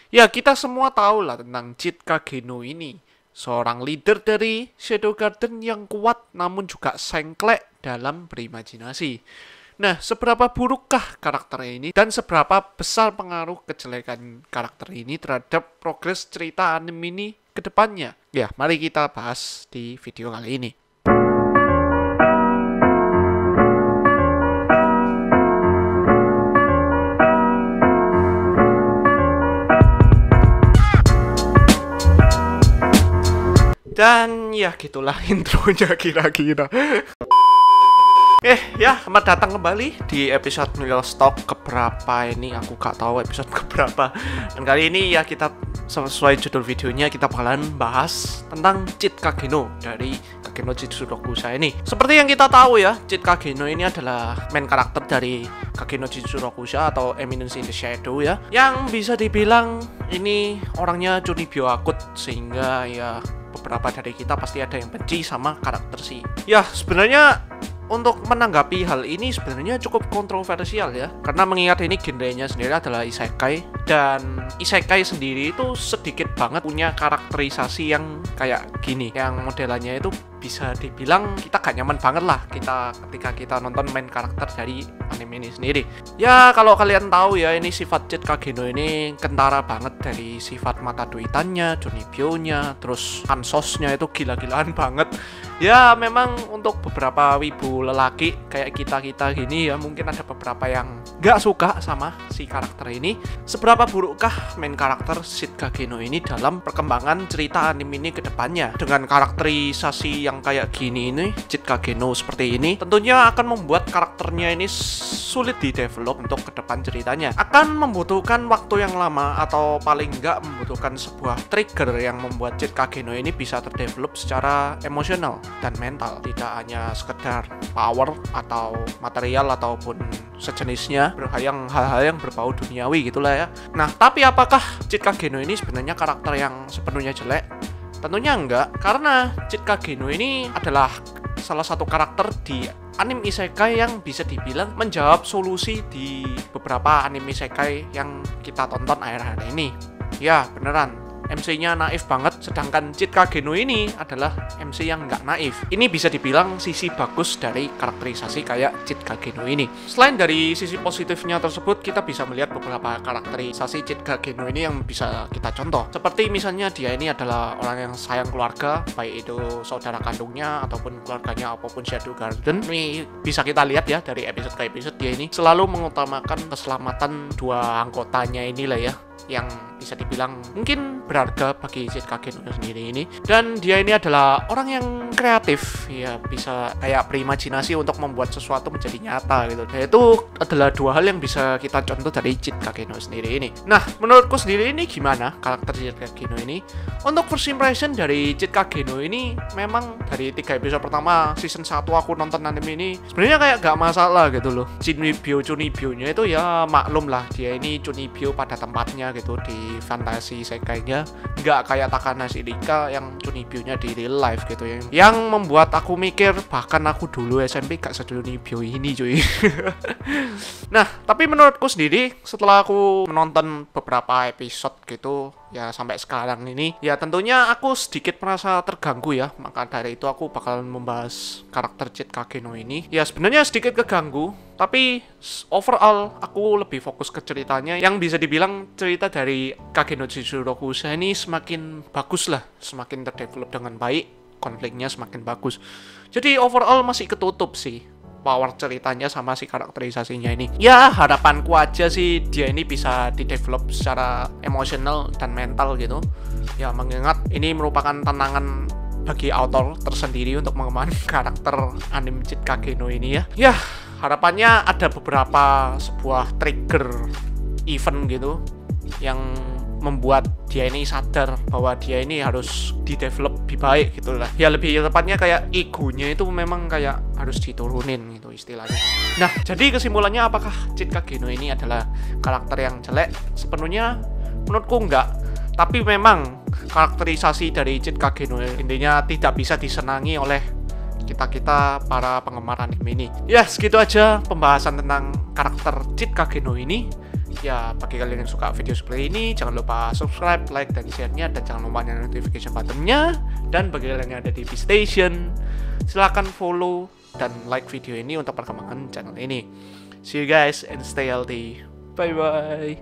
Ya, kita semua tahu lah tentang Jit Kageno ini. Seorang leader dari Shadow Garden yang kuat namun juga sengklek dalam berimajinasi. Nah, seberapa burukkah karakter ini dan seberapa besar pengaruh kejelekan karakter ini terhadap progres cerita anime ini ke depannya? Ya, mari kita bahas di video kali ini. Dan ya gitulah intronya kira-kira. Ya, selamat datang kembali di episode Middle Stock keberapa ini, aku gak tahu episode keberapa. Dan kali ini ya kita sesuai judul videonya kita bakalan bahas tentang Jit Kageno dari Kageno Jitsurokusa ini. Seperti yang kita tahu ya, Jit Kageno ini adalah main karakter dari Kageno Jitsurokusa atau Eminence in the Shadow ya, yang bisa dibilang ini orangnya Chunibyo akut, sehingga ya beberapa dari kita pasti ada yang benci sama karakter si. Ya, sebenarnya untuk menanggapi hal ini sebenarnya cukup kontroversial ya, karena mengingat ini genrenya sendiri adalah isekai, dan isekai sendiri itu sedikit banget punya karakterisasi yang kayak gini, yang modelannya itu bisa dibilang kita gak nyaman banget lah ketika kita nonton main karakter dari anime ini sendiri. Ya, kalau kalian tahu ya, ini sifat Jit Kageno ini kentara banget dari sifat mata duitannya, Chunibyo-nya, terus Hansosnya itu gila-gilaan banget. Ya, memang untuk beberapa wibu lelaki kayak kita-kita gini ya, mungkin ada beberapa yang gak suka sama si karakter ini. Seberapa burukkah main karakter Jit Kageno ini dalam perkembangan cerita anime ini ke depannya? Dengan karakterisasi yang kayak gini ini, Jit Kageno seperti ini, tentunya akan membuat karakternya ini sulit di-develop untuk ke depan ceritanya. Akan membutuhkan waktu yang lama, atau paling nggak membutuhkan sebuah trigger yang membuat Jit Kageno ini bisa terdevelop secara emosional dan mental, tidak hanya sekedar power atau material ataupun sejenisnya, hal-hal yang berbau duniawi gitulah ya. Nah, tapi apakah Jit Kageno ini sebenarnya karakter yang sepenuhnya jelek? Tentunya enggak, karena Jit Kageno ini adalah salah satu karakter di anime isekai yang bisa dibilang menjawab solusi di beberapa anime isekai yang kita tonton akhir-akhir ini. Ya, beneran, MC-nya naif banget, sedangkan Jit Kageno ini adalah MC yang nggak naif. Ini bisa dibilang sisi bagus dari karakterisasi kayak Jit Kageno ini. Selain dari sisi positifnya tersebut, kita bisa melihat beberapa karakterisasi Jit Kageno ini yang bisa kita contoh. Seperti misalnya dia ini adalah orang yang sayang keluarga, baik itu saudara kandungnya ataupun keluarganya apapun Shadow Garden. Ini bisa kita lihat ya dari episode ke episode, dia ini selalu mengutamakan keselamatan dua anggotanya inilah ya, yang bisa dibilang mungkin berharga bagi Jit Kageno sendiri ini. Dan dia ini adalah orang yang kreatif ya, bisa kayak berimajinasi untuk membuat sesuatu menjadi nyata gitu. Dan itu adalah dua hal yang bisa kita contoh dari Jit Kageno sendiri ini. Nah, menurutku sendiri ini gimana karakter Jit Kageno ini? Untuk first impression dari Jit Kageno ini, memang dari 3 episode pertama season 1 aku nonton anime ini sebenarnya kayak gak masalah gitu loh. Chunibyo-nya itu ya maklum lah, dia ini Chunibyo pada tempatnya gitu di fantasi isekainya, nggak kayak Takanashi Rika yang Chunibyo-nya di real life gitu ya, yang membuat aku mikir bahkan aku dulu SMP gak se-Chunibyo ini cuy. Nah, tapi menurutku sendiri setelah aku menonton beberapa episode gitu ya sampai sekarang ini, ya tentunya aku sedikit merasa terganggu ya. Maka dari itu aku bakalan membahas karakter Jit Kageno ini. Ya sebenarnya sedikit keganggu, tapi overall aku lebih fokus ke ceritanya, yang bisa dibilang cerita dari Kageno Jitsurokusa ini semakin bagus lah, semakin terdevelop dengan baik, konfliknya semakin bagus. Jadi overall masih ketutup sih power ceritanya sama si karakterisasinya ini. Ya harapanku aja sih dia ini bisa didevelop secara emosional dan mental gitu. Ya mengingat ini merupakan tantangan bagi author tersendiri untuk mengembangkan karakter anime Jit Kageno ini ya. Ya harapannya ada beberapa sebuah trigger event gitu yang membuat dia ini sadar bahwa dia ini harus di-develop lebih baik gitu lah. Ya lebih tepatnya kayak egonya itu memang kayak harus diturunin gitu istilahnya. Nah, jadi kesimpulannya apakah Jit Kageno ini adalah karakter yang jelek? Sepenuhnya menurutku enggak. Tapi memang karakterisasi dari Jit Kageno intinya tidak bisa disenangi oleh kita-kita para penggemar anime ini. Ya, segitu aja pembahasan tentang karakter Jit Kageno ini. Ya, bagi kalian yang suka video seperti ini, jangan lupa subscribe, like, dan share-nya, dan jangan lupa nyalain notification button-nya. Dan bagi kalian yang ada di Station, silahkan follow dan like video ini untuk perkembangan channel ini. See you guys and stay healthy. Bye bye.